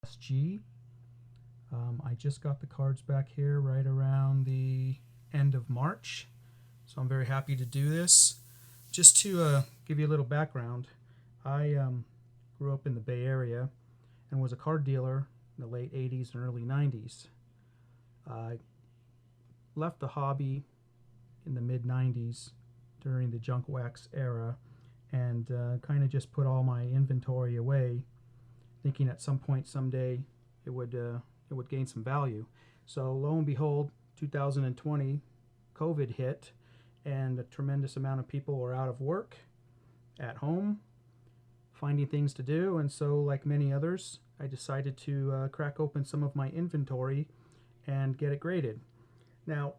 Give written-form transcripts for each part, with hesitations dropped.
CSG. I just got the cards back here right around the end of March, so I'm very happy to do this. Just to give you a little background, I grew up in the Bay Area and was a card dealer in the late 80s and early 90s. I left the hobby in the mid 90s during the junk wax era and kind of just put all my inventory away, thinking at some point someday it would gain some value. So lo and behold, 2020, COVID hit, and a tremendous amount of people were out of work, at home, finding things to do, and so like many others, I decided to crack open some of my inventory and get it graded. Now,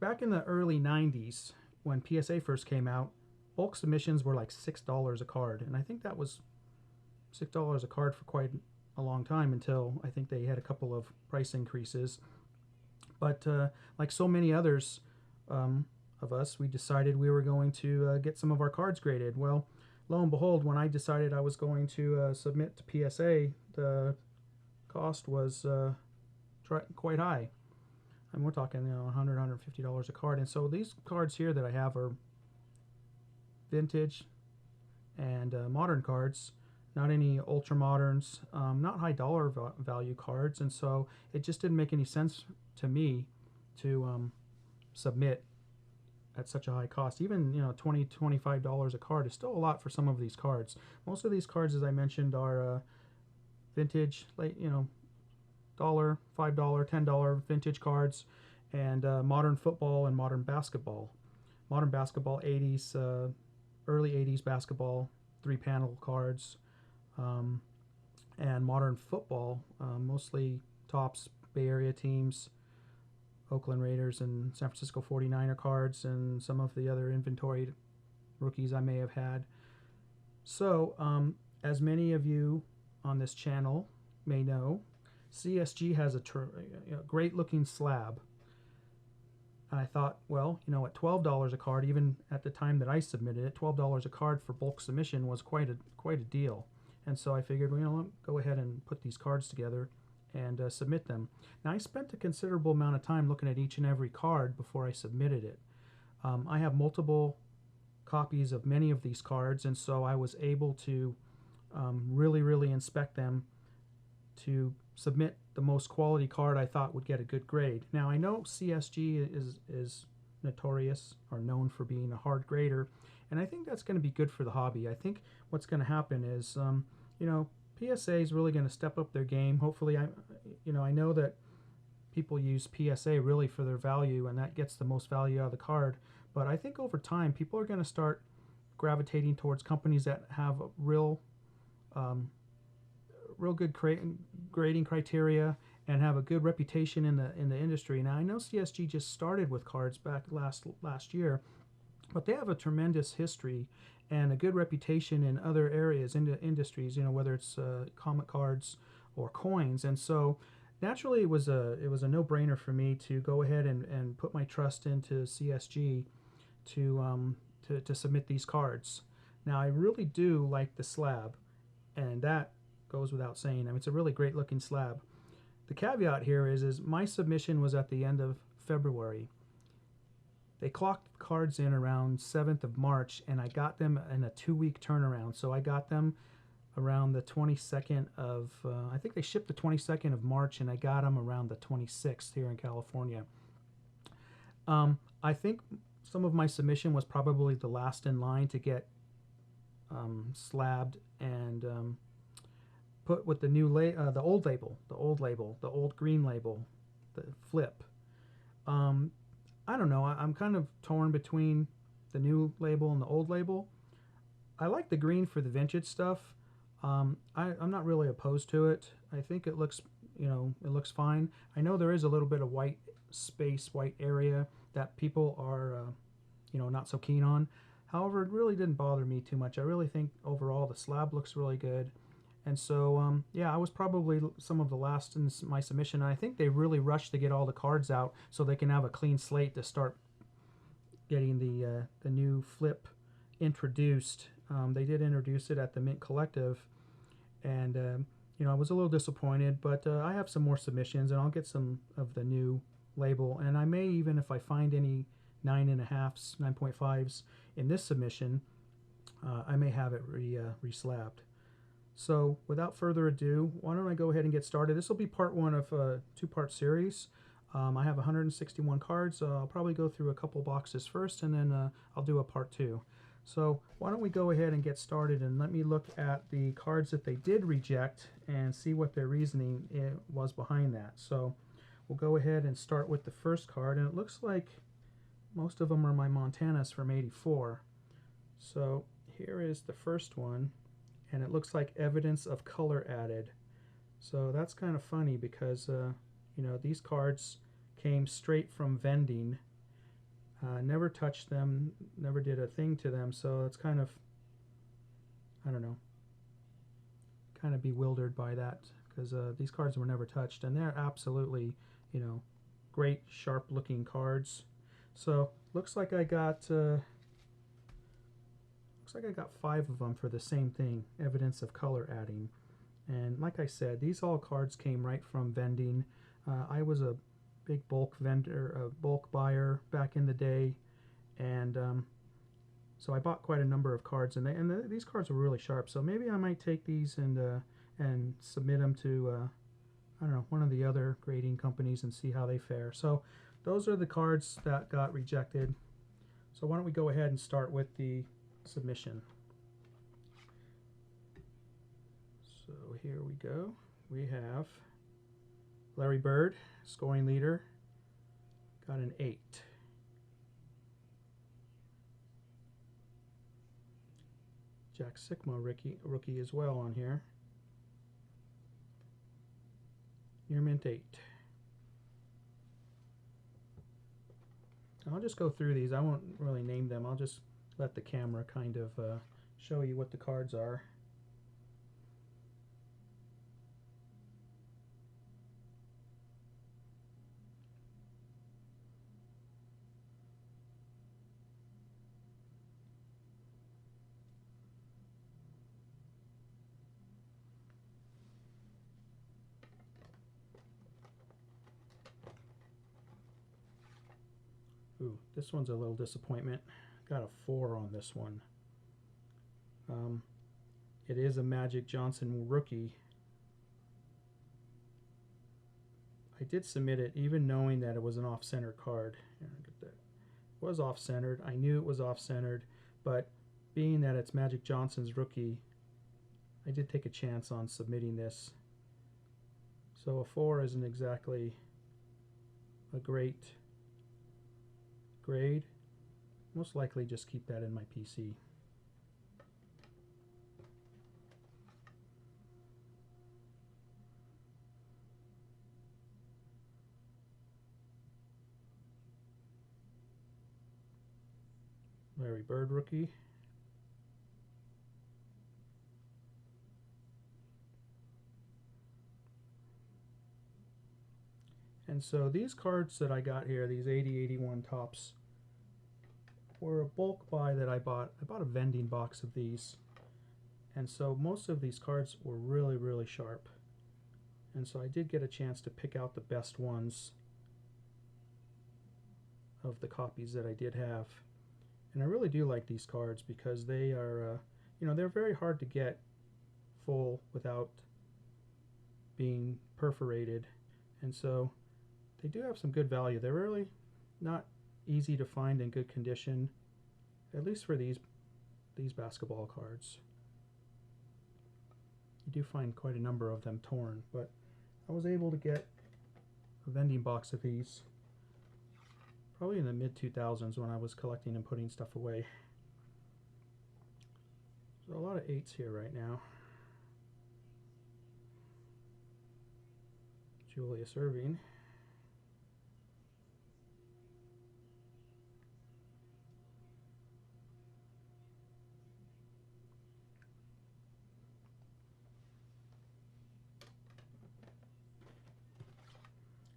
back in the early 90s, when PSA first came out, bulk submissions were like $6 a card, and I think that was $6 a card for quite a long time until I think they had a couple of price increases. But like so many others of us, we decided we were going to get some of our cards graded. Well, lo and behold, when I decided I was going to submit to PSA, the cost was quite high. And we're talking, $100, $150 a card. And so these cards here that I have are vintage and modern cards, not any ultra moderns, not high dollar value cards. And so it just didn't make any sense to me to submit at such a high cost. Even $20, $25 a card is still a lot for some of these cards. Most of these cards, as I mentioned, are vintage, late $1, $5, $10 vintage cards, and modern football and modern basketball. Modern basketball, 80s, early 80s basketball, 3-panel cards, and modern football, mostly Topps Bay Area teams, Oakland Raiders and San Francisco 49er cards, and some of the other inventoried rookies I may have had. So, as many of you on this channel may know, CSG has a great looking slab. And I thought, well, at $12 a card, even at the time that I submitted it, $12 a card for bulk submission was quite a deal. And so I figured, well, go ahead and put these cards together and submit them. Now, I spent a considerable amount of time looking at each and every card before I submitted it. I have multiple copies of many of these cards, and so I was able to really inspect them to submit the most quality card I thought would get a good grade. Now, I know CSG is notorious or known for being a hard grader, and I think that's going to be good for the hobby. I think what's going to happen is, PSA is really going to step up their game. Hopefully, I know that people use PSA really for their value, and that gets the most value out of the card. But I think over time, people are going to start gravitating towards companies that have a real good grading criteria and have a good reputation in the industry. Now, I know CSG just started with cards back last year, but they have a tremendous history and a good reputation in other areas, in industries, whether it's comic cards or coins. And so naturally it was a no-brainer for me to go ahead and put my trust into CSG to submit these cards. Now, I really do like the slab, and that goes without saying. I mean, it's a really great looking slab. The caveat here is my submission was at the end of February. They clocked cards in around 7th of March, and I got them in a 2-week turnaround. So I got them around the 22nd of, I think they shipped the 22nd of March, and I got them around the 26th here in California. I think some of my submission was probably the last in line to get slabbed and put with the new the old label, the old green label, the flip. I don't know. I'm kind of torn between the new label and the old label. I like the green for the vintage stuff. I'm not really opposed to it. I think it looks, it looks fine. I know there is a little bit of white area that people are, not so keen on. However, it really didn't bother me too much. I really think overall the slab looks really good. And so, I was probably some of the last in my submission. And I think they really rushed to get all the cards out so they can have a clean slate to start getting the new flip introduced. They did introduce it at the Mint Collective, and I was a little disappointed, but I have some more submissions, and I'll get some of the new label, and I may even, if I find any 9.5s, 9.5s in this submission, I may have it re-slabbed. So without further ado, why don't I go ahead and get started. This will be part one of a two-part series. I have 161 cards. I'll probably go through a couple boxes first, and then I'll do a part two. So why don't we go ahead and get started, and let me look at the cards that they did reject and see what their reasoning was behind that. So we'll go ahead and start with the first card, and it looks like most of them are my Montanas from '84. So here is the first one, and it looks like evidence of color added. So that's kind of funny because these cards came straight from vending. Never touched them, never did a thing to them, so it's kind of, I don't know, kind of bewildered by that, because these cards were never touched, and they're absolutely, great, sharp-looking cards. So looks like I got 5 of them for the same thing, evidence of color adding. And like I said, these all cards came right from vending. I was a big bulk vendor, a bulk buyer back in the day, and so I bought quite a number of cards, and these cards were really sharp. So maybe I might take these and submit them to I don't know, one of the other grading companies and see how they fare. So those are the cards that got rejected. So why don't we go ahead and start with the submission. So here we go. We have Larry Bird, scoring leader, got an 8. Jack Sikma rookie as well on here. Near mint 8. I'll just go through these. I won't really name them. I'll just let the camera kind of show you what the cards are. Ooh, this one's a little disappointment. Got a 4 on this one. It is a Magic Johnson rookie. I did submit it even knowing that it was an off-center card. Here, get that. It was off-centered. I knew it was off-centered, but being that it's Magic Johnson's rookie, I did take a chance on submitting this. So a 4 isn't exactly a great grade. Most likely just keep that in my PC. Larry Bird rookie. And so these cards that I got here, these 80-81 tops, were a bulk buy that I bought. I bought a vending box of these. And so most of these cards were really, really sharp. And so I did get a chance to pick out the best ones of the copies that I did have. And I really do like these cards because they are, they're very hard to get full without being perforated. And so they do have some good value. They're really not easy to find in good condition, at least for these basketball cards. You do find quite a number of them torn, but I was able to get a vending box of these probably in the mid-2000s when I was collecting and putting stuff away. So a lot of 8s here right now. Julius Erving.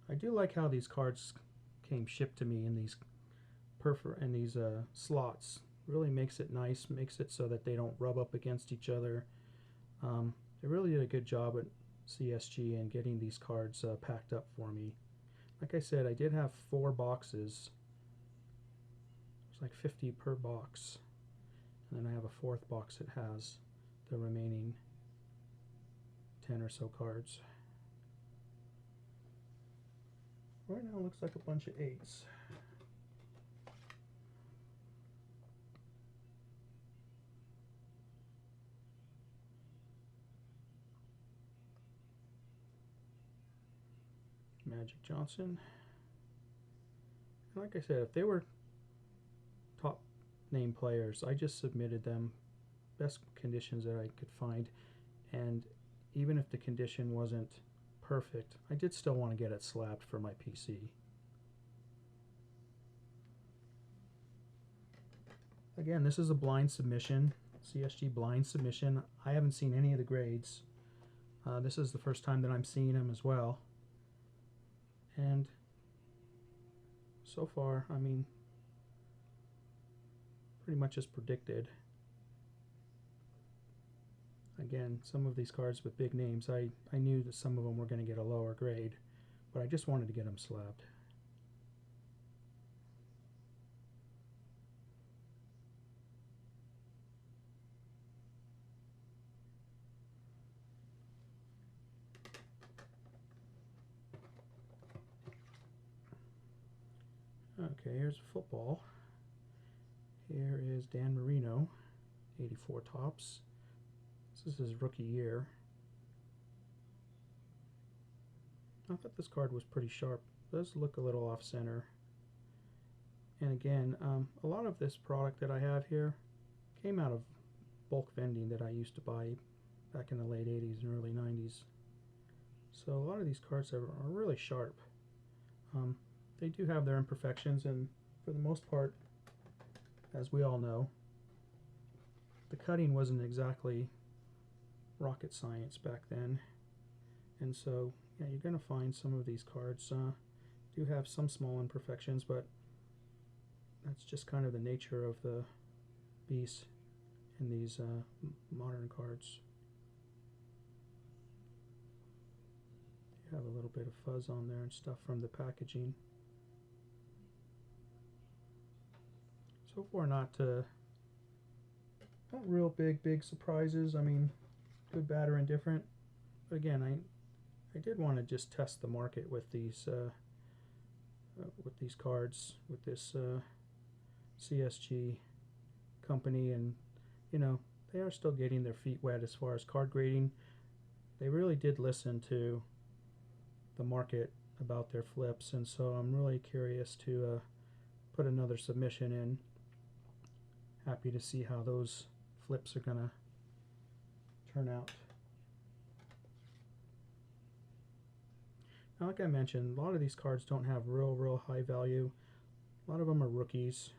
I do like how these cards came shipped to me in these slots. Really makes it nice, makes it so that they don't rub up against each other. They really did a good job at CSG and getting these cards packed up for me. Like I said, I did have 4 boxes. It's like 50 per box. And then I have a 4th box that has the remaining 10 or so cards. Right now it looks like a bunch of 8s. Magic Johnson. And like I said, if they were top name players, I just submitted them best conditions that I could find, and even if the condition wasn't perfect, I did still want to get it slabbed for my PC. Again, this is a blind submission, CSG blind submission. I haven't seen any of the grades. This is the first time that I'm seeing them as well. And so far, I mean, pretty much as predicted. Again, some of these cards with big names, I knew that some of them were going to get a lower grade, but I just wanted to get them slabbed. Okay, here's football. Here is Dan Marino, 84 tops. This is his rookie year. I thought this card was pretty sharp. It does look a little off center. And again, a lot of this product that I have here came out of bulk vending that I used to buy back in the late 80s and early 90s. So a lot of these cards are really sharp. They do have their imperfections, and for the most part, as we all know, the cutting wasn't exactly rocket science back then. And so, yeah, you're going to find some of these cards do have some small imperfections, but that's just kind of the nature of the beast in these modern cards. You have a little bit of fuzz on there and stuff from the packaging. So far, not real big surprises. I mean, good, bad, or indifferent. But again, I did want to just test the market with these cards, with this CSG company, and you know, they are still getting their feet wet as far as card grading. They really did listen to the market about their flips, and so I'm really curious to put another submission in. Happy to see how those flips are gonna turn out. Now, like I mentioned, a lot of these cards don't have real high value. A lot of them are rookies.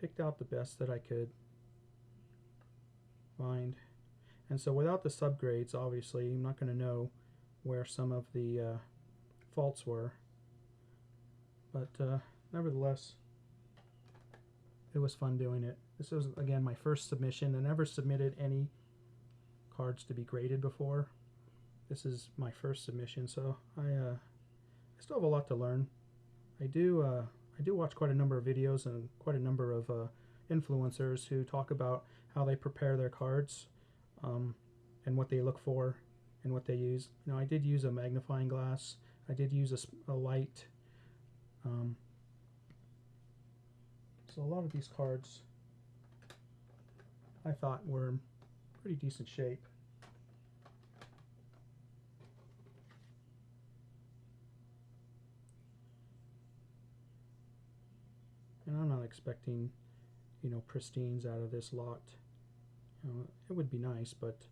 Picked out the best that I could find. And so without the subgrades, obviously, I'm not going to know where some of the faults were. But nevertheless, it was fun doing it. This was, again, my first submission. I never submitted any cards to be graded before. This is my first submission, so I still have a lot to learn. I do watch quite a number of videos and quite a number of influencers who talk about how they prepare their cards and what they look for and what they use. You know, I did use a magnifying glass. I did use a light. So a lot of these cards I thought were in pretty decent shape. And I'm not expecting, you know, pristines out of this lot. You know, it would be nice, but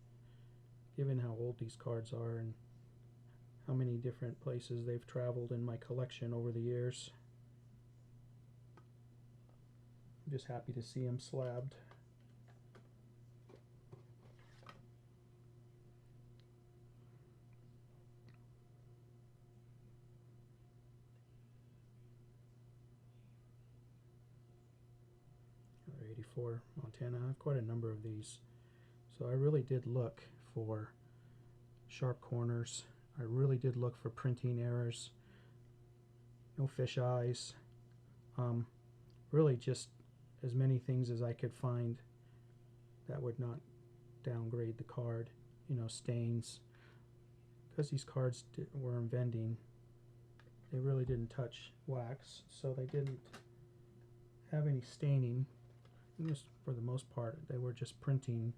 given how old these cards are and how many different places they've traveled in my collection over the years, I'm just happy to see them slabbed. Another 84 Montana. I have quite a number of these. So I really did look for sharp corners. I really did look for printing errors. No fish eyes. Really just as many things as I could find that would not downgrade the card. You know, stains. Because these cards were in vending, they really didn't touch wax, so they didn't have any staining. And just for the most part, they were just printing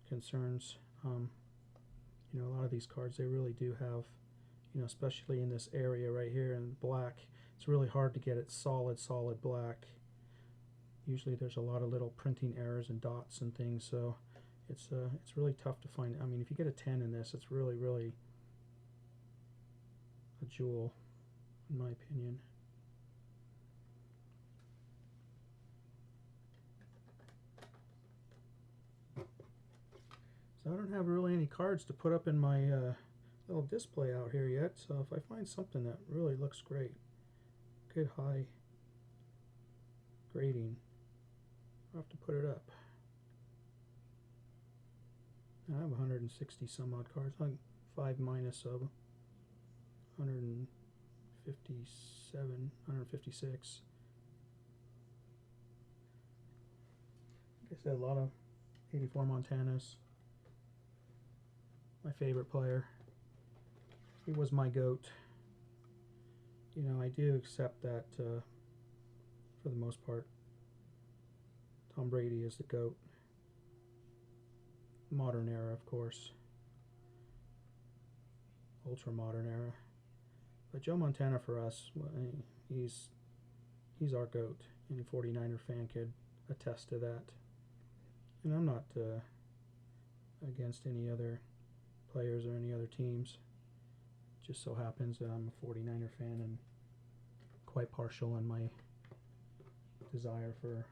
concerns. You know, a lot of these cards, they really do have, you know, especially in this area right here in black, it's really hard to get it solid black. Usually there's a lot of little printing errors and dots and things, so it's really tough to find. I mean, if you get a 10 in this, it's really a jewel, in my opinion. So I don't have really any cards to put up in my little display out here yet, so if I find something that really looks great, good high grading, I'll have to put it up. I have 160 some odd cards, like 5 minus of 157, 156. Like I said, a lot of 84 Montanas. My favorite player. He was my GOAT. You know, I do accept that for the most part, Tom Brady is the GOAT. Modern era, of course. Ultra modern era. But Joe Montana for us, well, he's our GOAT. Any 49er fan could attest to that. And I'm not against any other players or any other teams. Just so happens that I'm a 49er fan and quite partial in my desire for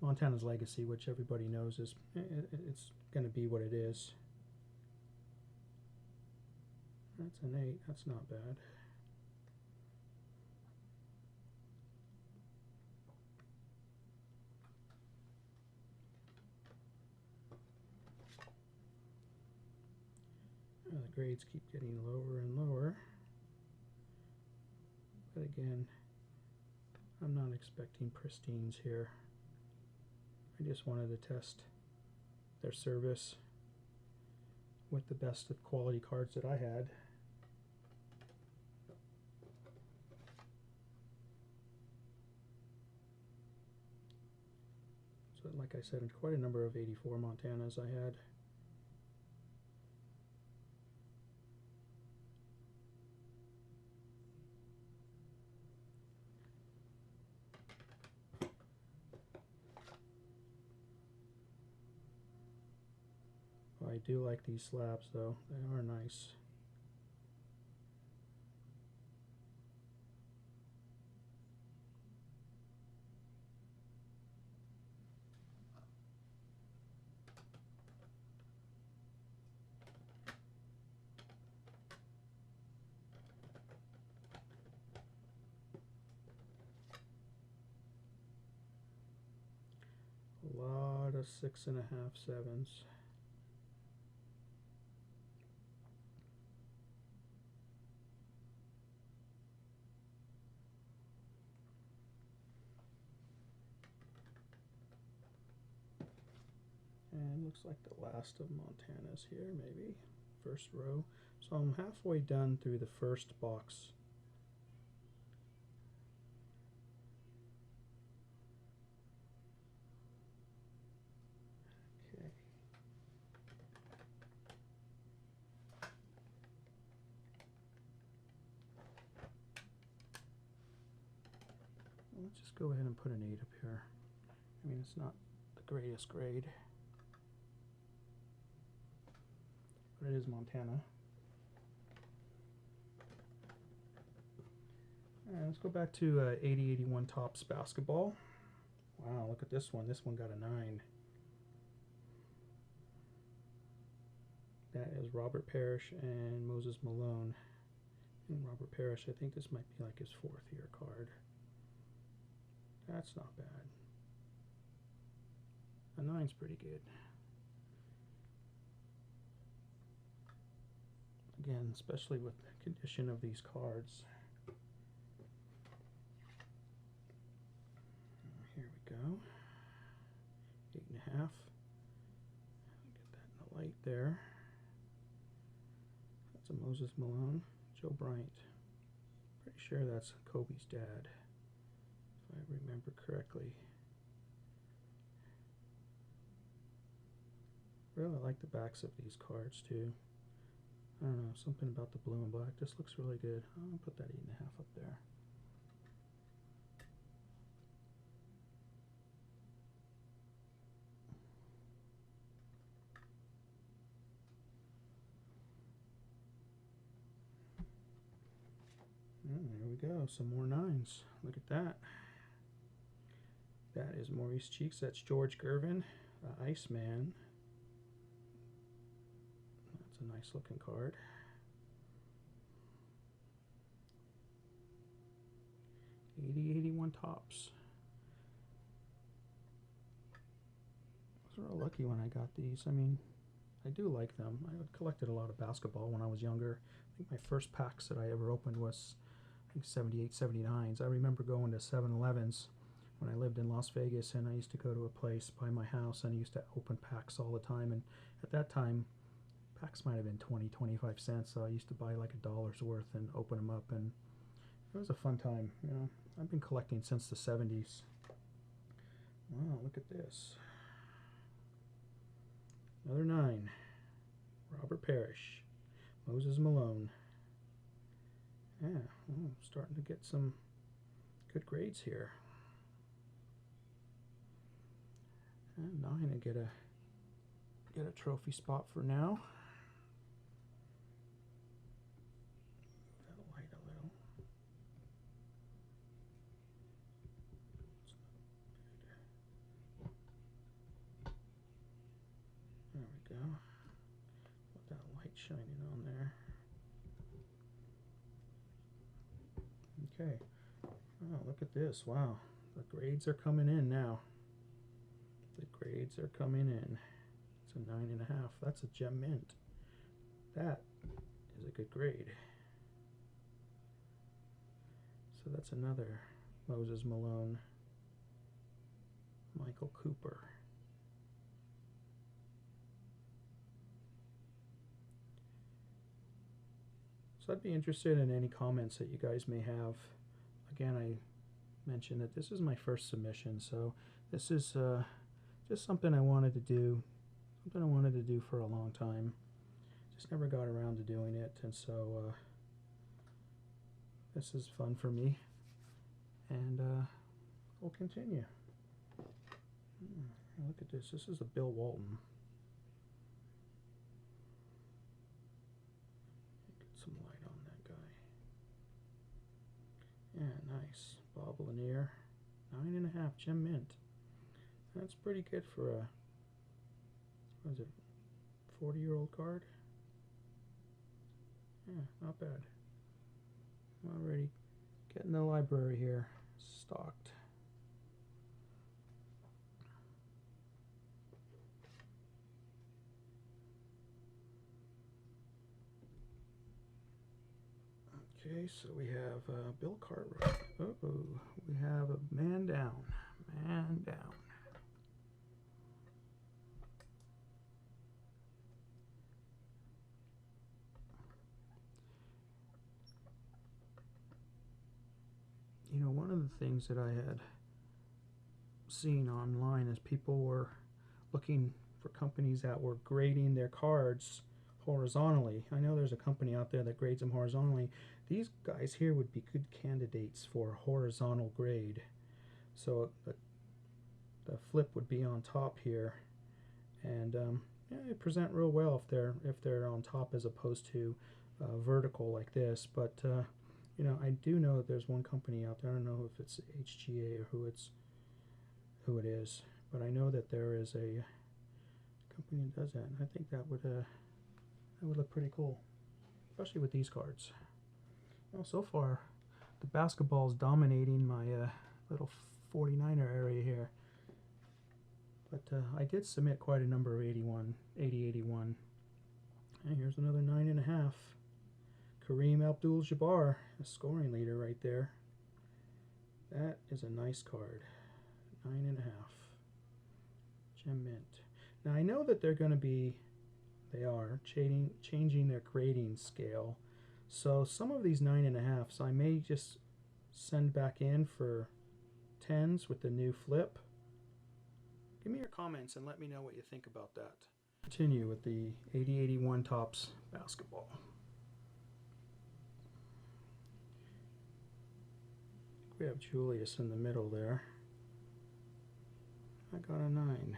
Montana's legacy, which everybody knows is it's going to be what it is. That's an 8. That's not bad. The grades keep getting lower and lower. But again, I'm not expecting pristines here. I just wanted to test their service with the best of quality cards that I had. So like I said, quite a number of 84 Montanas I had. I do like these slabs though, they are nice. A lot of 6.5 sevens. And looks like the last of Montana's here, maybe. First row. So I'm halfway done through the first box. Okay. Well, let's just go ahead and put an 8 up here. I mean, it's not the greatest grade, but it is Montana. And let's go back to 80-81 Topps basketball. Wow, look at this one. This one got a 9. That is Robert Parrish and Moses Malone. And Robert Parrish, I think this might be like his 4th year card. That's not bad. A 9's pretty good. again, especially with the condition of these cards. Here we go. 8.5. Get that in the light there. That's a Moses Malone. Joe Bryant. Pretty sure that's Kobe's dad, if I remember correctly. Really like the backs of these cards too. I don't know, something about the blue and black. This looks really good. I'll put that 8.5 up there. There we go, some more 9s. Look at that. That is Maurice Cheeks. That's George Gervin, Iceman. That's a nice looking card. '80-'81 tops. I was real lucky when I got these. I mean, I do like them. I collected a lot of basketball when I was younger. I think my first packs that I ever opened was, I think, 78, 79s. I remember going to 7-Elevens when I lived in Las Vegas, and I used to go to a place by my house, and I used to open packs all the time. And at that time, packs might have been 20, 25 cents, so I used to buy like $1's worth and open them up, and it was a fun time. You know, I've been collecting since the 70s. Wow, look at this. Another 9. Robert Parrish. Moses Malone. Yeah, starting to get some good grades here. And 9 to get a trophy spot for now. Move that light a little. There we go. Put that light shining on there. Okay. Oh, look at this. Wow. The grades are coming in now. The grades are coming in. It's a 9.5. That's a gem mint. That is a good grade. So that's another Moses Malone. Michael Cooper. So I'd be interested in any comments that you guys may have. Again, I mentioned that this is my first submission, so this is just something I wanted to do, for a long time. Just never got around to doing it, and so this is fun for me, and we'll continue. Look at this. This is a Bill Walton. Get some light on that guy. Yeah, nice. Bob Lanier. 9.5 gem mint. That's pretty good for a, what is it, 40-year-old card? Yeah, not bad. Already getting the library here stocked. Okay, so we have Bill Cartwright. Uh-oh, we have a man down. Man down. You know, one of the things that I had seen online is people were looking for companies that were grading their cards horizontally. I know there's a company out there that grades them horizontally. These guys here would be good candidates for a horizontal grade. So the flip would be on top here, and yeah, they present real well if they're on top as opposed to vertical like this. But you know, I do know that there's one company out there. I don't know if it's HGA or who it is, but I know that there is a company that does that, and I think that would look pretty cool, especially with these cards. Well, so far, the basketball is dominating my little 49er area here. But I did submit quite a number of 80, 81. And here's another 9.5. Kareem Abdul-Jabbar, a scoring leader right there. That is a nice card. 9.5. Gem Mint. Now I know that they are changing their grading scale. So some of these 9.5s I may just send back in for 10s with the new flip. Give me your comments and let me know what you think about that. Continue with the 80-81 Topps basketball. We have Julius in the middle there. I got a 9.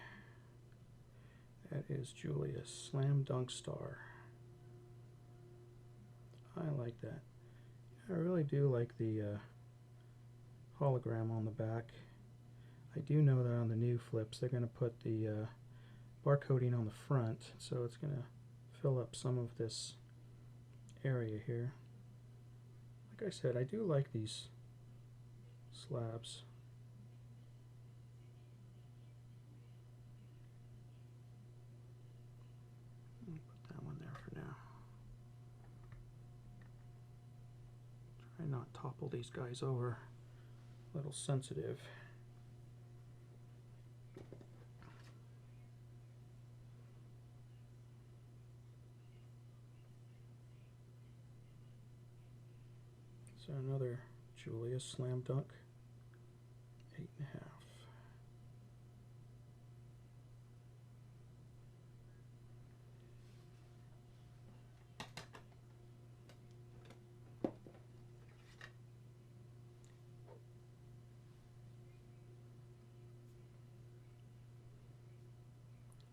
That is Julius, Slam Dunk Star. I like that. I really do like the hologram on the back. I do know that on the new flips they're going to put the barcoding on the front, so it's going to fill up some of this area here. Like I said, I do like these slabs. Put that one there for now. Try not topple these guys over. A little sensitive. So another Julius Slam Dunk. 8.5.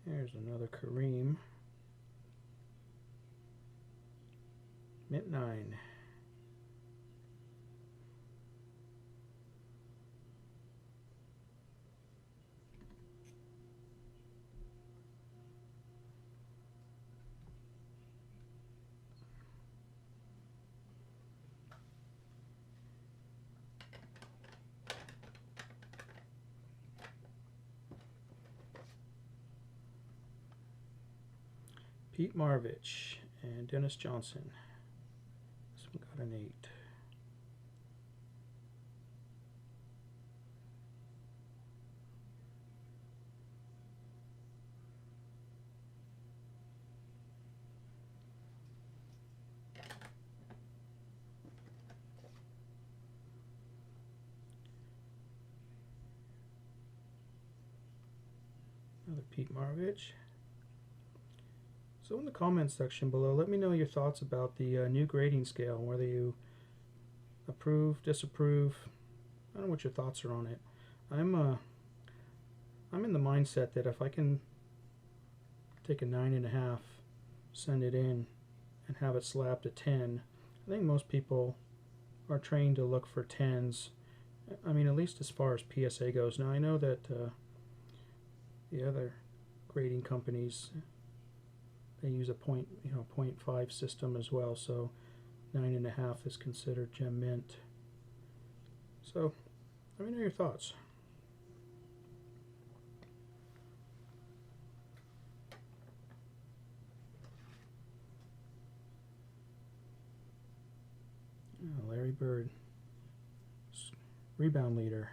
There's another Kareem. Mint 9. Pete Maravich and Dennis Johnson. This one got an 8. Another Pete Maravich. So in the comments section below, let me know your thoughts about the new grading scale, whether you approve, disapprove. I don't know what your thoughts are on it. I'm in the mindset that if I can take a 9.5, send it in, and have it slabbed at 10, I think most people are trained to look for 10s. I mean, at least as far as PSA goes. Now I know that the other grading companies, they use a 0.5 system as well, so 9.5 is considered Gem Mint. So let me know your thoughts. Larry Bird, rebound leader.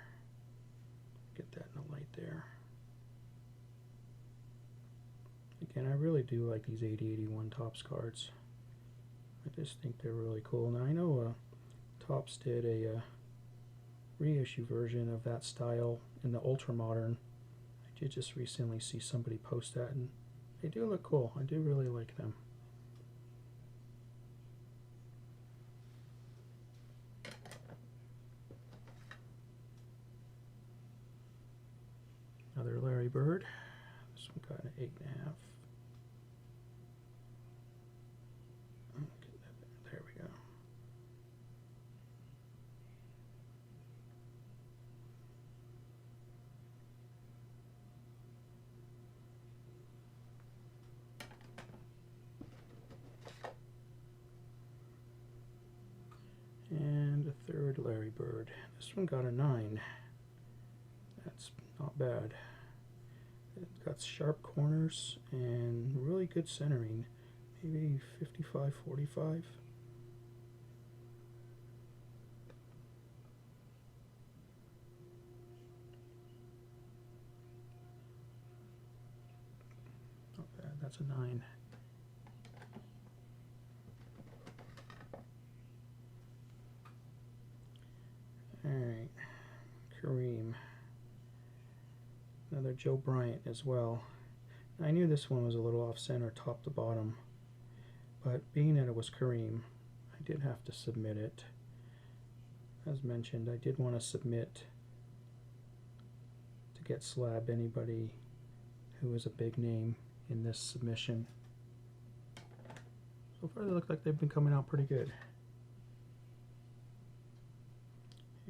Get that in the light there. Again, I really do like these 80-81 Topps cards. I just think they're really cool. Now I know Topps did a reissue version of that style in the Ultra Modern. I did just recently see somebody post that, and they do look cool. I do really like them. Another Larry Bird. This one got an 8.5. There we go. And a third Larry Bird. This one got a 9. That's not bad. It's got sharp corners and really good centering. Maybe 55-45. That's a 9. Alright, Kareem. Another Joe Bryant as well. I knew this one was a little off center, top to bottom, but being that it was Kareem, I did have to submit it. As mentioned, I did want to submit to get slab anybody who was a big name in this submission. So far they look like they've been coming out pretty good.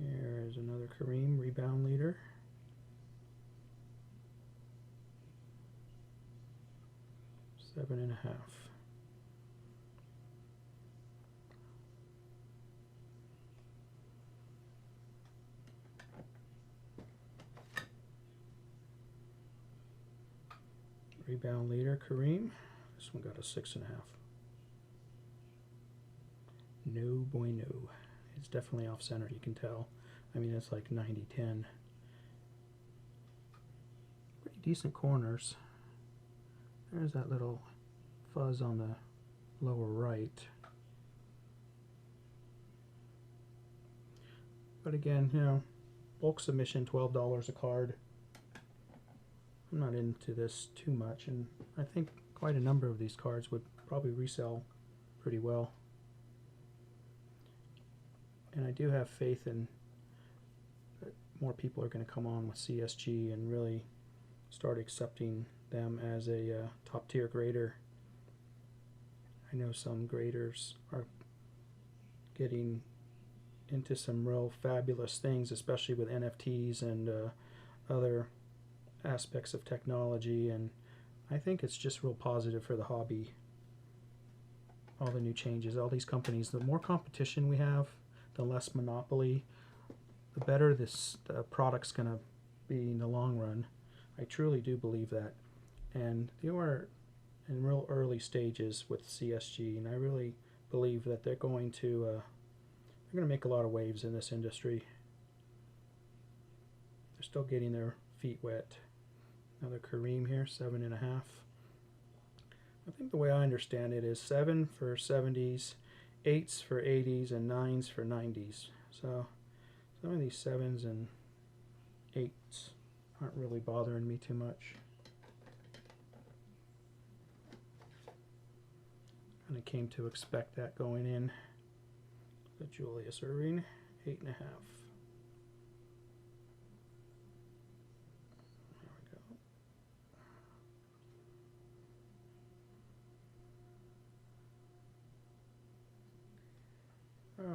Here's another Kareem, rebound leader. Seven and a half. Rebound leader, Kareem. This one got a 6.5. No bueno. It's definitely off center, you can tell. I mean, it's like 90-10. Pretty decent corners. There's that little fuzz on the lower right. But again, you know, bulk submission, $12 a card. I'm not into this too much, and I think quite a number of these cards would probably resell pretty well. And I do have faith in that more people are going to come on with CSG and really start accepting them as a top tier grader. I know some graders are getting into some real fabulous things, especially with NFTs and other aspects of technology, and I think it's just real positive for the hobby. All the new changes, all these companies, the more competition we have, the less monopoly, the better the product's going to be in the long run. I truly do believe that. And they are in real early stages with CSG, and I really believe that they're going to make a lot of waves in this industry. They're still getting their feet wet. Another Kareem here, 7.5. I think the way I understand it is 7 for 70s, 8s for 80s, and 9s for 90s. So some of these 7s and 8s aren't really bothering me too much. Kind of came to expect that going in. The Julius Erving, 8.5.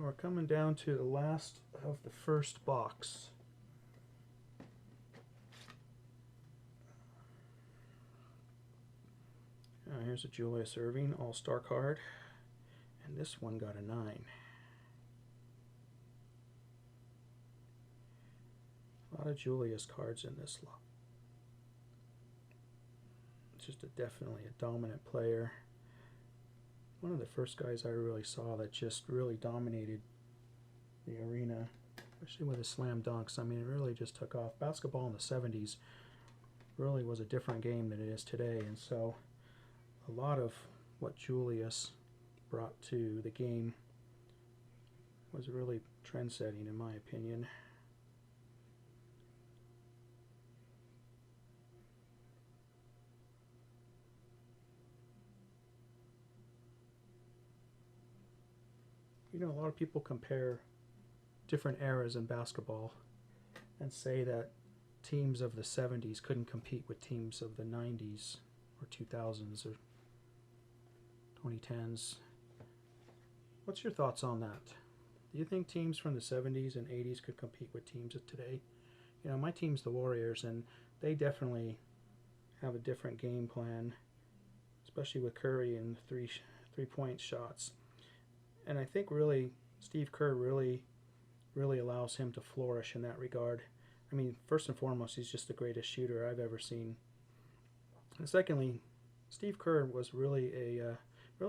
We're coming down to the last of the first box. Here's a Julius Erving All-Star card, and this one got a 9. A lot of Julius cards in this lot. It's just definitely a dominant player. One of the first guys I really saw that just really dominated the arena, especially with his slam dunks. I mean, it really just took off. Basketball in the 70s really was a different game than it is today, and so a lot of what Julius brought to the game was really trend-setting, in my opinion. You know, a lot of people compare different eras in basketball and say that teams of the 70s couldn't compete with teams of the 90s or 2000s or 2010s. What's your thoughts on that? Do you think teams from the 70s and 80s could compete with teams of today? You know, my team's the Warriors, and they definitely have a different game plan, especially with Curry and three-point shots. And I think really Steve Kerr really allows him to flourish in that regard. I mean, first and foremost, he's just the greatest shooter I've ever seen. And secondly, Steve Kerr was really a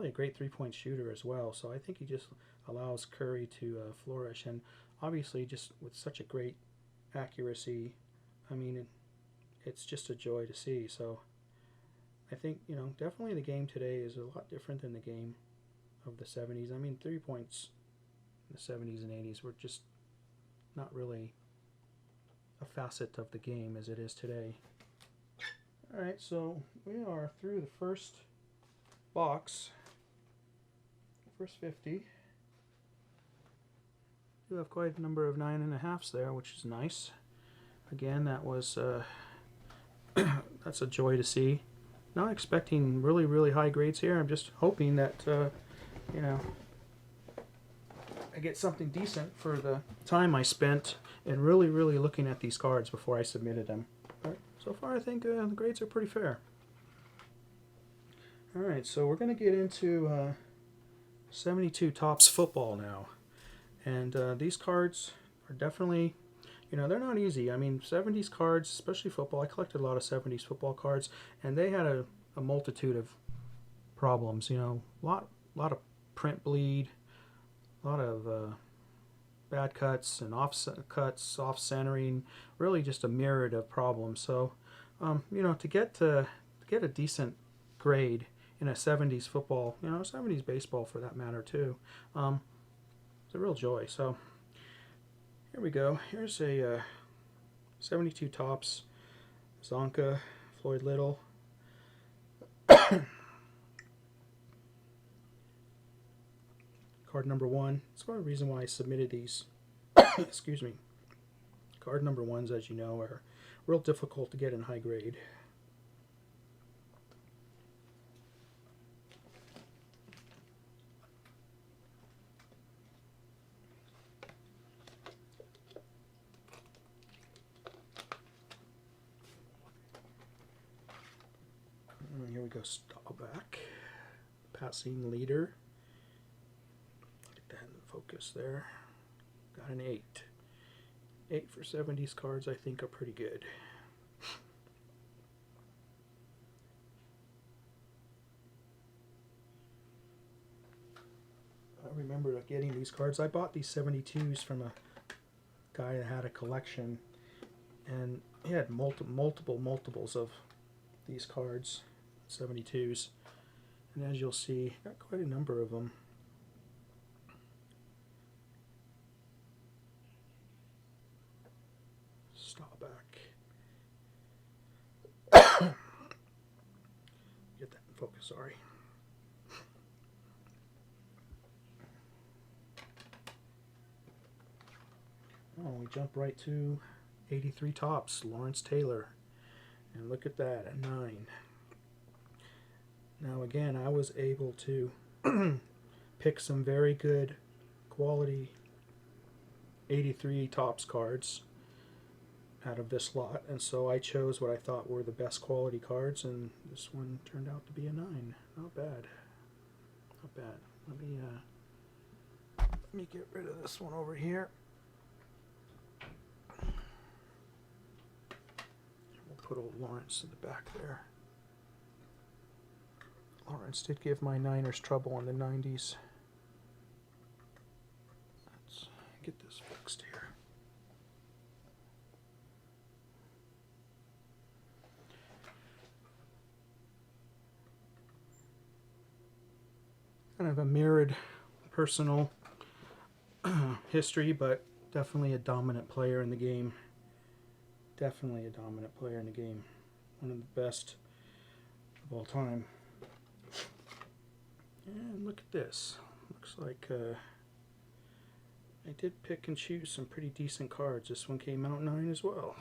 great three-point shooter as well. So I think he just allows Curry to flourish, and obviously just with such a great accuracy. I mean, it's just a joy to see. So I think, you know, definitely the game today is a lot different than the game of the 70s. I mean, 3-points in the 70s and 80s were just not really a facet of the game as it is today. Alright, so we are through the first box, first 50. We have quite a number of 9.5s there, which is nice. Again, that was that's a joy to see. Not expecting really, really high grades here. I'm just hoping that you know, I get something decent for the time I spent in really, really looking at these cards before I submitted them. But so far, I think the grades are pretty fair. All right, so we're going to get into 72 Topps football now, and these cards are definitely, you know, they're not easy. I mean, 70s cards, especially football. I collected a lot of 70s football cards, and they had a multitude of problems. You know, a lot of print bleed, a lot of bad cuts and off cuts, off centering. Really, just a myriad of problems. So, you know, to get a decent grade in a 70s football, you know, 70s baseball for that matter too, it's a real joy. So here we go. Here's a 72 Topps Zonka, Floyd Little. Card number 1. That's one reason why I submitted these. Excuse me. Card number 1s, as you know, are real difficult to get in high grade. And here we go, Staubach, passing leader. Get that in focus there. Got an 8. 8 for 70s cards, I think, are pretty good. I remember getting these cards. I bought these 72s from a guy that had a collection, and he had multiples of these cards, 72s, and as you'll see, got quite a number of them. Staubach. Get that in focus, sorry. Oh, we jump right to 83 Topps, Lawrence Taylor. And look at that, at 9. Now again, I was able to pick some very good quality 83 Topps cards out of this lot, and so I chose what I thought were the best quality cards, and this one turned out to be a 9. Not bad. Not bad. Let me get rid of this one over here. We'll put old Lawrence in the back there. Lawrence did give my Niners trouble in the 90s. Let's get this fixed here. Kind of a mirrored personal history, but definitely a dominant player in the game. Definitely a dominant player in the game. One of the best of all time. And look at this. Looks like I did pick and choose some pretty decent cards. This one came out 9 as well.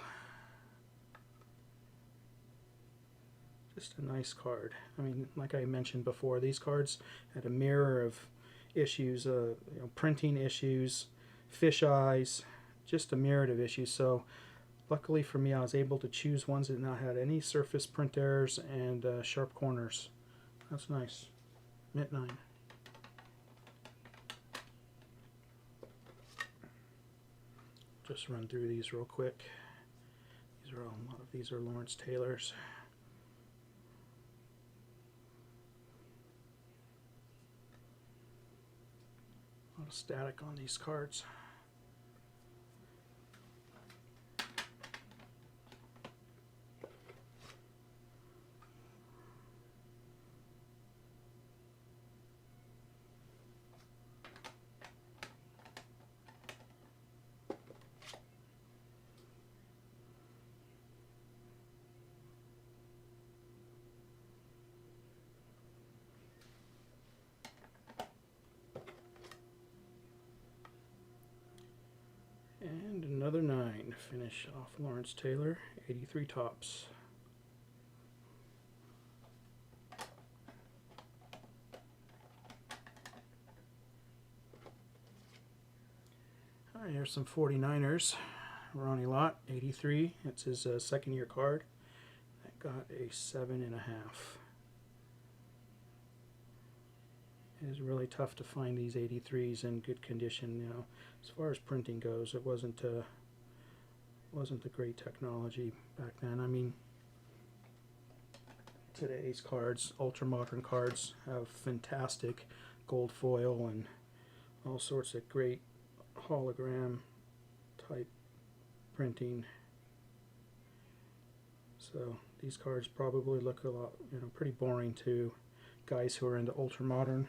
Just a nice card. I mean, like I mentioned before, these cards had a mirror of issues, you know, printing issues, fish eyes, just a myriad of issues. So luckily for me, I was able to choose ones that did not have any surface print errors and sharp corners. That's nice. Mint 9. Just run through these real quick. These are a lot of these are Lawrence Taylor's. A lot of static on these cards. finish off Lawrence Taylor, 83 tops. Alright, here's some 49ers. Ronnie Lot, 83. It's his second year card. That got a 7.5. It is really tough to find these 83s in good condition. You know, as far as printing goes, it wasn't the great technology back then. I mean, today's cards, ultra modern cards, have fantastic gold foil and all sorts of great hologram type printing. So these cards probably look a lot, pretty boring to guys who are into ultra modern.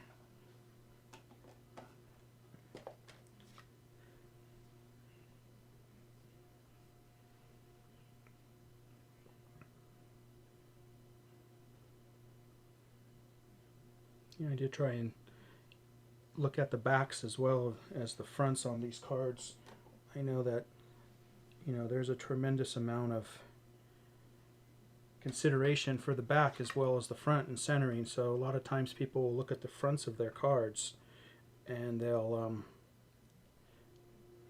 I did try and look at the backs as well as the fronts on these cards. I know that there's a tremendous amount of consideration for the back as well as the front and centering. So a lot of times people will look at the fronts of their cards and they'll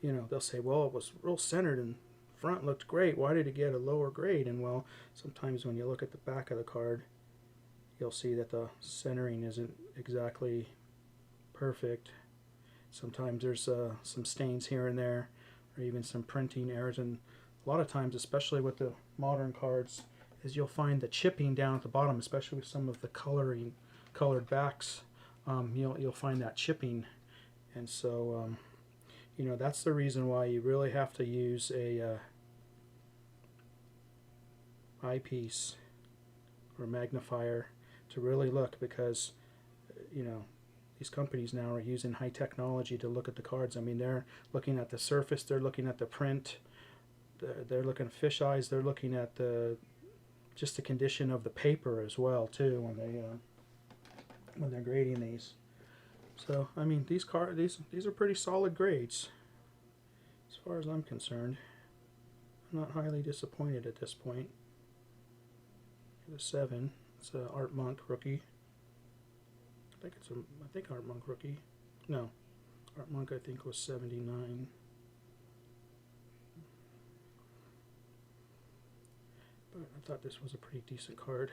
they'll say, well, it was real centered and front looked great, why did it get a lower grade? And well, sometimes when you look at the back of the card, you'll see that the centering isn't exactly perfect. Sometimes there's some stains here and there, or even some printing errors, and a lot of times, especially with the modern cards, is you'll find the chipping down at the bottom, especially with some of the colored backs. You'll find that chipping, and so that's the reason why you really have to use a eyepiece or magnifier to really look, because these companies now are using high technology to look at the cards. I mean, they're looking at the surface, they're looking at the print, they're looking at fish eyes, they're looking at just the condition of the paper as well too when they're grading these. So I mean, these are pretty solid grades as far as I'm concerned. I'm not highly disappointed at this point. The 7. It's an Art Monk rookie. I think Art Monk rookie. No, Art Monk I think was 79. But I thought this was a pretty decent card.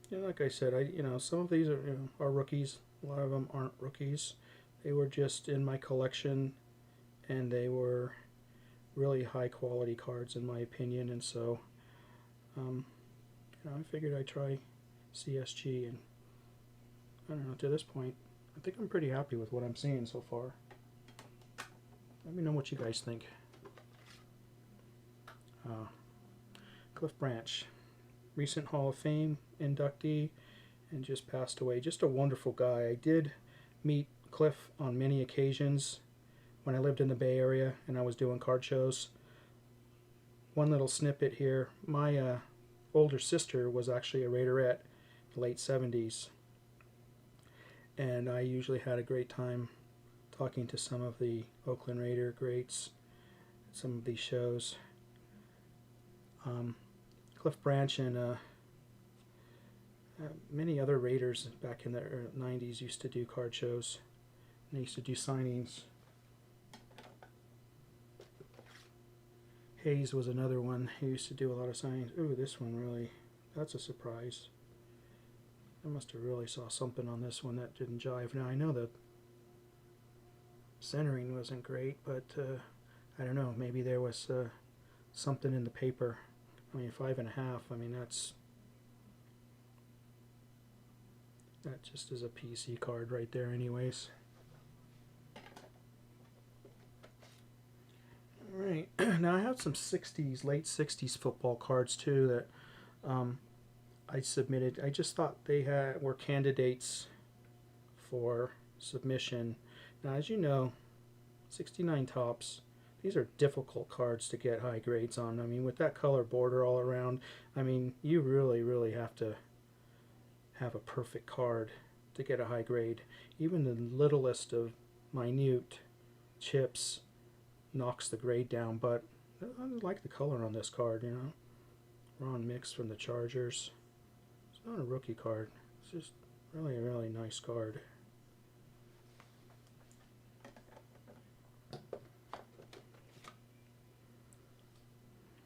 Yeah, like I said, some of these are rookies. A lot of them aren't rookies. They were just in my collection, and they were really high quality cards in my opinion, and so I figured I'd try CSG, and I don't know, to this point I think I'm pretty happy with what I'm seeing so far. Let me know what you guys think. Cliff Branch, recent Hall of Fame inductee, and just passed away. Just a wonderful guy. I did meet Cliff on many occasions when I lived in the Bay Area and I was doing card shows. One little snippet here, my older sister was actually a Raiderette in the late 70s, and I usually had a great time talking to some of the Oakland Raider greats at some of these shows. Cliff Branch and many other Raiders back in the 90s used to do card shows, and they used to do signings. Hayes was another one who used to do a lot of signings. Ooh, this one really, that's a surprise. I must have really saw something on this one that didn't jive. Now I know the centering wasn't great, but I don't know, maybe there was something in the paper. I mean, 5.5, I mean, that just is a PC card right there anyways. Alright, now I have some 60s, late 60s football cards too that I submitted. I just thought they were candidates for submission. Now, as you know, 69 tops, these are difficult cards to get high grades on. I mean, with that color border all around, I mean, you really, really have have a perfect card to get a high grade. Even the littlest of minute chips knocks the grade down, but I like the color on this card, you know. Ron Mix from the Chargers. It's not a rookie card. It's just really, really nice card.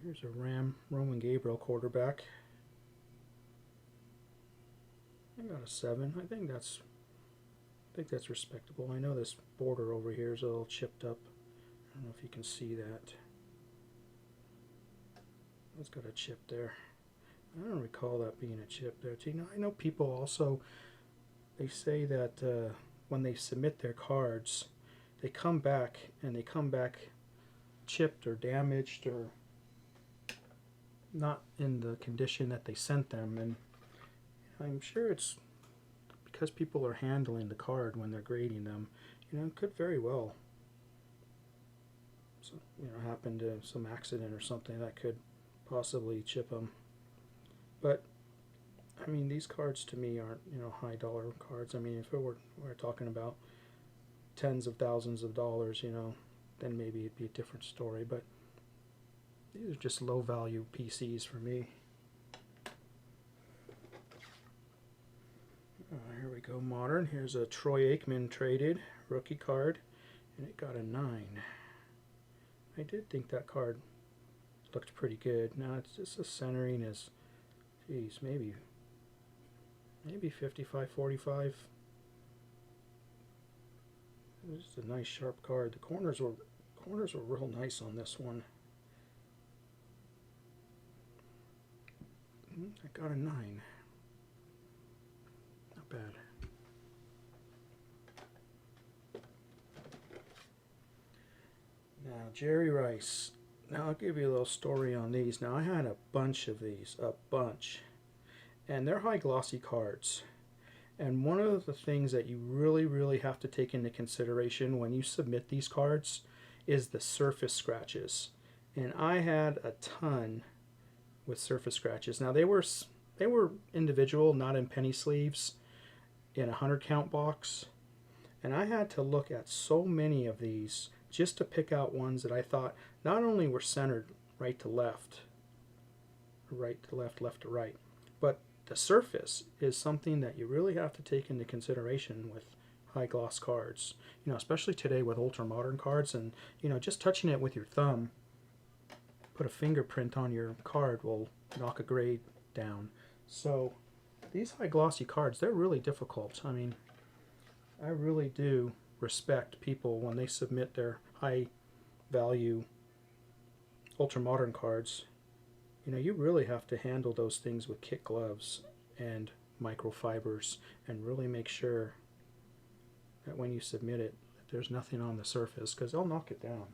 Here's a Roman Gabriel quarterback. I got a 7. I think that's respectable. I know this border over here is a little chipped up. I don't know if you can see that. It's got a chip there. I don't recall that being a chip there. You know, I know people also, they say that when they submit their cards, they come back chipped or damaged or not in the condition that they sent them, and I'm sure it's because people are handling the card when they're grading them. You know, it could very well, happen to some accident or something that could possibly chip them. But I mean, these cards to me aren't, high dollar cards. I mean, if we're talking about tens of thousands of dollars, then maybe it'd be a different story. But these are just low value PCs for me. Here we go, modern. Here's a Troy Aikman traded rookie card, and it got a 9. I did think that card looked pretty good. Now it's just the centering is, geez, maybe 55-45. It's just a nice sharp card. The corners were real nice on this one. I got a 9. Not bad. Now, Jerry Rice. Now, I'll give you a little story on these. Now, I had a bunch of these, and they're high glossy cards. And one of the things that you really, really have to take into consideration when you submit these cards is the surface scratches. And I had a ton with surface scratches. Now, they were individual, not in penny sleeves, in a 100 count box. And I had to look at so many of these just to pick out ones that I thought not only were centered right to left, left to right, but the surface is something that you really have to take into consideration with high gloss cards. Especially today with ultra modern cards, and just touching it with your thumb, put a fingerprint on your card will knock a grade down. So these high glossy cards, they're really difficult. I mean, I really do respect people when they submit their high value ultra modern cards. You really have to handle those things with kit gloves and microfibers and really make sure that when you submit it, that there's nothing on the surface, because they'll knock it down.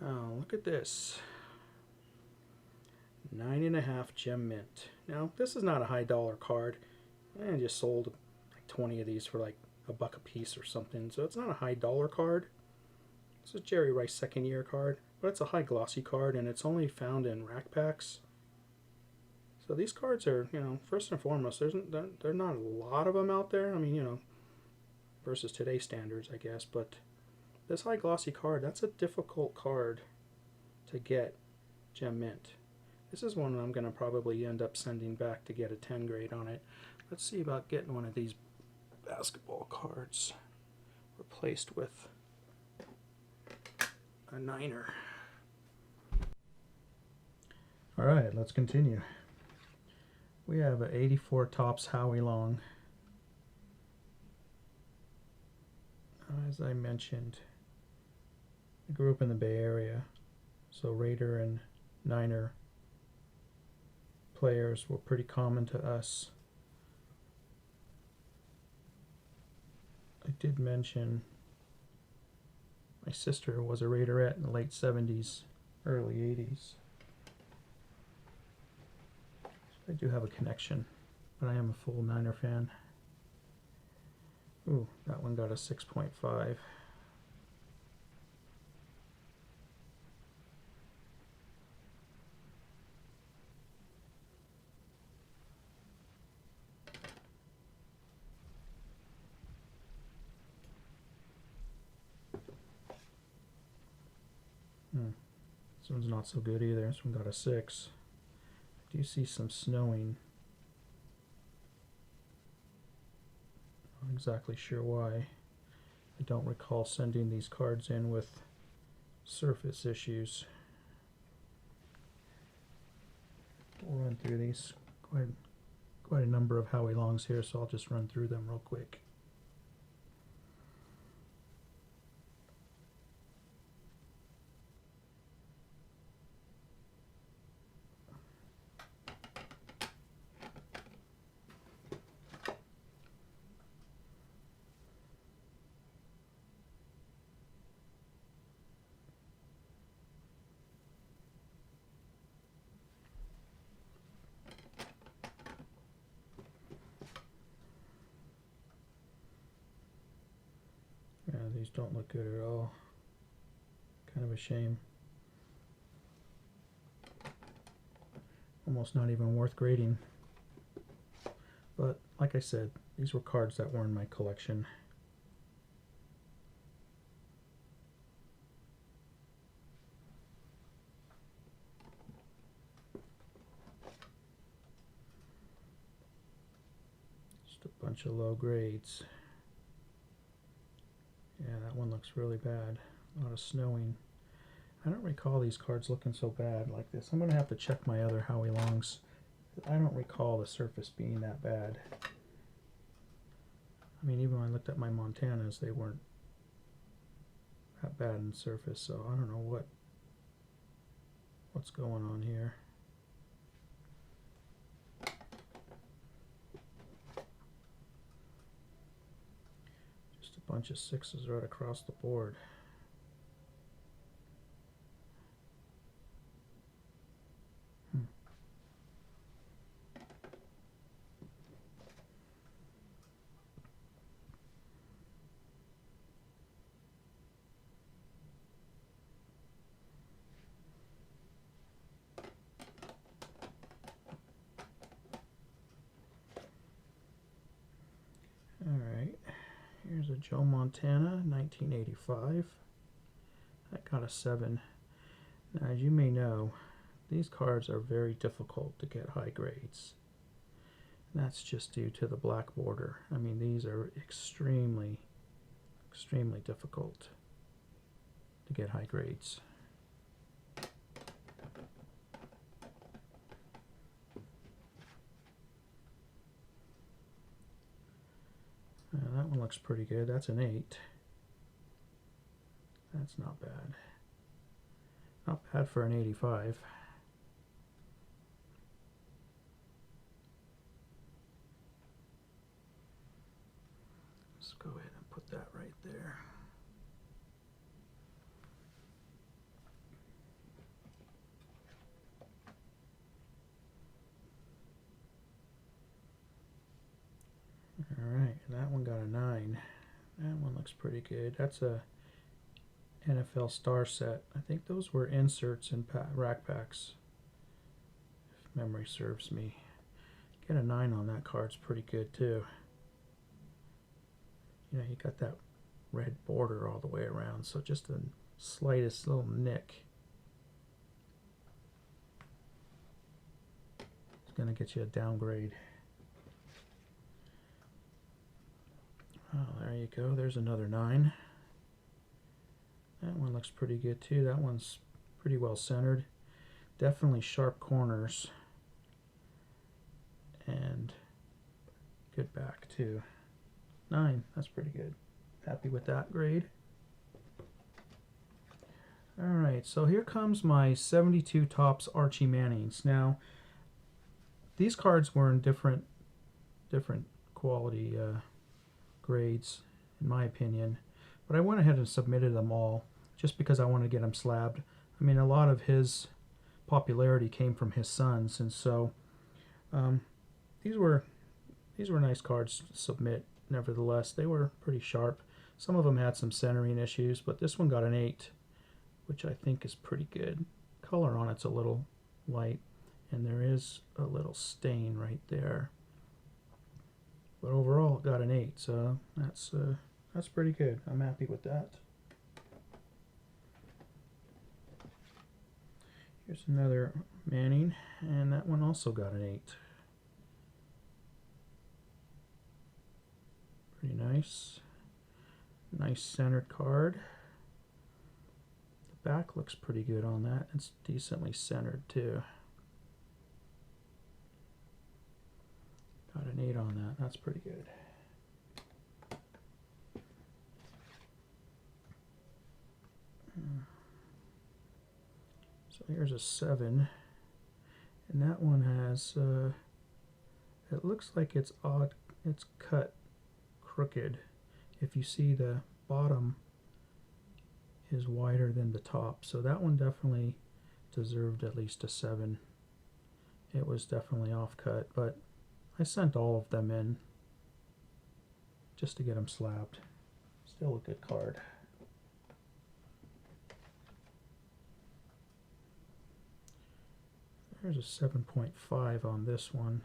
Oh, look at this. 9.5 gem mint. Now, this is not a high dollar card. I just sold like 20 of these for like $1 a piece or something, so it's not a high dollar card. This is Jerry Rice second year card, but it's a high glossy card, and it's only found in rack packs. So these cards are, first and foremost, there are not a lot of them out there. I mean, versus today's standards, I guess. But this high glossy card, that's a difficult card to get gem mint. This is one I'm going to probably end up sending back to get a 10 grade on it. Let's see about getting one of these basketball cards replaced with a 9er. Alright, let's continue. We have an 84 Topps Howie Long. As I mentioned, I grew up in the Bay Area, so Raider and Niner players were pretty common to us. I did mention my sister was a Raiderette in the late 70s, early 80s. So I do have a connection, but I am a full Niner fan. Ooh, that one got a 6.5. This one's not so good either. This one got a 6. I do see some snowing. Not exactly sure why. I don't recall sending these cards in with surface issues. We'll run through these. Quite a number of Howie Longs here, so I'll just run through them real quick. Yeah, these don't look good at all. Kind of a shame. Almost not even worth grading. But like I said, these were cards that were in my collection. Just a bunch of low grades. Yeah, that one looks really bad. A lot of snowing. I don't recall these cards looking so bad like this. I'm going to have to check my other Howie Longs. I don't recall the surface being that bad. I mean, even when I looked at my Montanas, they weren't that bad in surface, so I don't know what's going on here. Just a bunch of 6s right across the board. Alright, here's a Joe Montana, 1985. That got a 7. Now, as you may know, these cards are very difficult to get high grades. And that's just due to the black border. I mean, these are extremely difficult to get high grades. That one looks pretty good. That's an 8. That's not bad. Not bad for an 85. Let's go ahead and put that right there. Alright, that one got a 9. That one looks pretty good. That's a NFL star set. I think those were inserts in rack packs, if memory serves me. Get a 9 on that card's pretty good too. You know, you got that red border all the way around, so just the slightest little nick is going to get you a downgrade. Oh, there you go. There's another 9. That one looks pretty good too. That one's pretty well centered. Definitely sharp corners. And good back too. 9. That's pretty good. Happy with that grade. Alright, so here comes my 72 Topps Archie Mannings. Now, these cards were in different quality grades, in my opinion. But I went ahead and submitted them all just because I want to get them slabbed. I mean, a lot of his popularity came from his sons, and so these were nice cards to submit. Nevertheless, they were pretty sharp. Some of them had some centering issues, but this one got an 8, which I think is pretty good. Color on it's a little light, and there is a little stain right there. But overall, it got an 8, so that's pretty good. I'm happy with that. Here's another Manning, and that one also got an 8. Pretty nice. Nice centered card. The back looks pretty good on that. It's decently centered too. Got an 8 on that. That's pretty good. So here's a 7, and that one has, it looks like it's odd, it's cut crooked. If you see, the bottom is wider than the top, so that one definitely deserved at least a 7. It was definitely off cut, but I sent all of them in just to get them slabbed. Still a good card. There's a 7.5 on this one.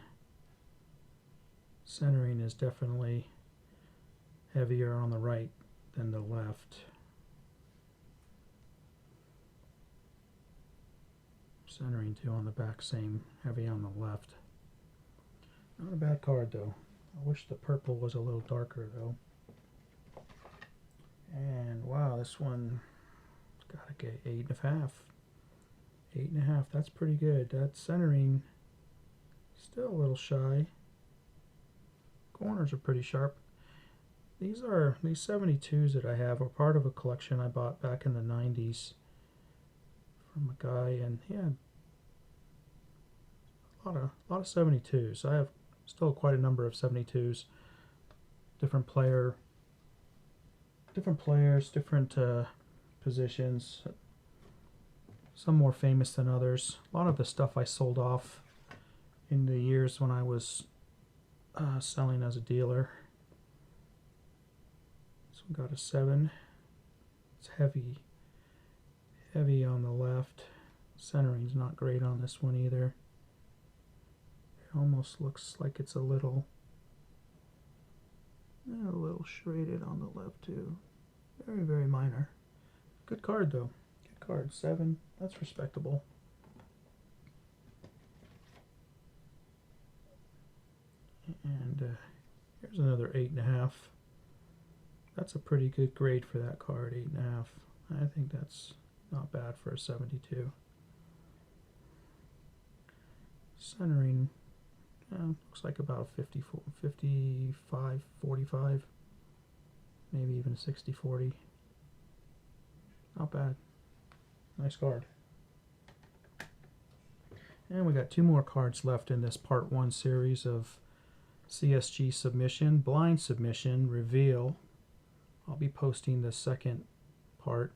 Centering is definitely heavier on the right than the left. Centering too on the back, same, heavy on the left. Not a bad card though. I wish the purple was a little darker though. And wow, this one gotta get 8.5. 8.5, that's pretty good. That centering, still a little shy. Corners are pretty sharp. These 72s that I have are part of a collection I bought back in the 90s from a guy, and he had a lot of 72s. I have still quite a number of 72s. Different players, different positions. Some more famous than others. A lot of the stuff I sold off in the years when I was selling as a dealer. This one got a 7. It's heavy on the left. Centering's not great on this one either. It almost looks like it's a little shaded on the left too. Very, very minor. Good card though. Good card. 7. That's respectable. And here's another 8.5. That's a pretty good grade for that card. 8.5. I think that's not bad for a 72. Centering looks like about 54, 55, 45, maybe even 60-40. Not bad. Nice card. And we got 2 more cards left in this part 1 series of CSG submission, blind submission, reveal. I'll be posting the second part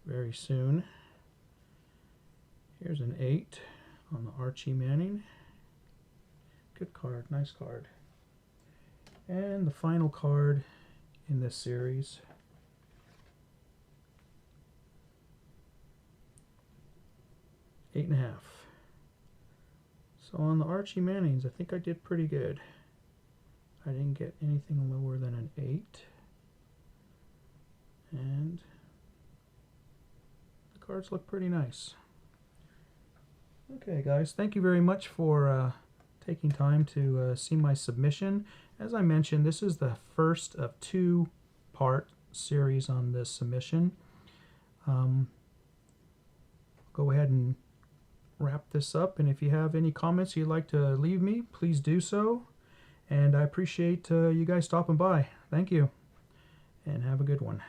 very soon. Here's an 8 on the Archie Manning. Good card, nice card. And the final card in this series. 8.5. So on the Archie Mannings, I think I did pretty good. I didn't get anything lower than an 8. And the cards look pretty nice. Okay guys, thank you very much for taking time to see my submission. As I mentioned, this is the first of 2-part series on this submission. Go ahead and wrap this up, and if you have any comments you'd like to leave me, please do so. And I appreciate you guys stopping by. Thank you, and have a good one.